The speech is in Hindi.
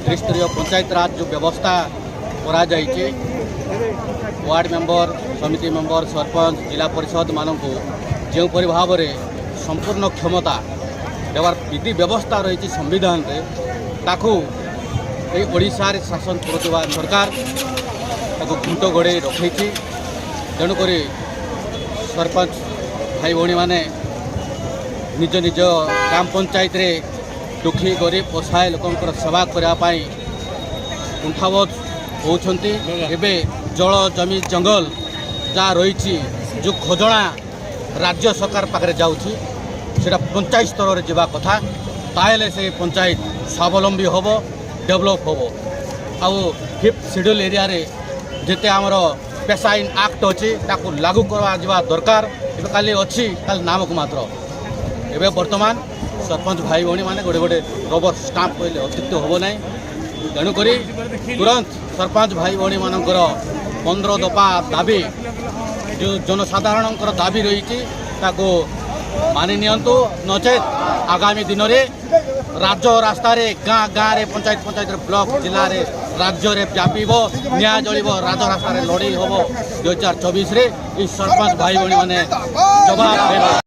त्रिस्तरीय पंचायत राज जो व्यवस्था करा जाइए वार्ड मेंबर समिति मेंबर सरपंच जिला परिषद मानक जोपरी भाव में संपूर्ण क्षमता देवार विधि व्यवस्था रही संविधान रे ताकू ओडिशा रे शासन करुवा सरकार घुंट गोड़े रखी तेणुक सरपंच भाई भौणी मैंने निज निज ग्राम पंचायत रे दुखी गरीब असहाय लोक सेवा करने कुंठाबोध होती जल जमी जंगल जहाँ रही जो खोजना राज्य सरकार पाखे जाऊँगी सेटा पंचायत स्तर में जावा कथा ताहले से पंचायत स्वावलंबी हम डेभलप हम आउ 5th शेड्यूल एरिया रे जिते आमर पेशा इन एक्ट अच्छी लागू करवा दरकार ए खाली अच्छी खाली नामक मात्र एवं बर्तमान सरपंच भाई भौणी मैंने गोटे गोटे रबर स्टाम्प कहले अतिरिक्त हम ना तेणुक तुरंत सरपंच भाई भौणी मानकर 15 दफा दाबी जो जनसाधारण दाबी रही मानि नियंतु नचेत आगामी दिन में राज्य रास्ता रे गाँ गाँ रे पंचायत ब्लॉक जिले रे राज्य रे व्यापीब न्याय जलिब राज रास्ता रे लड़ई हम 2024 रे सरपंच भाई भौणी मैंने जवाब देबे।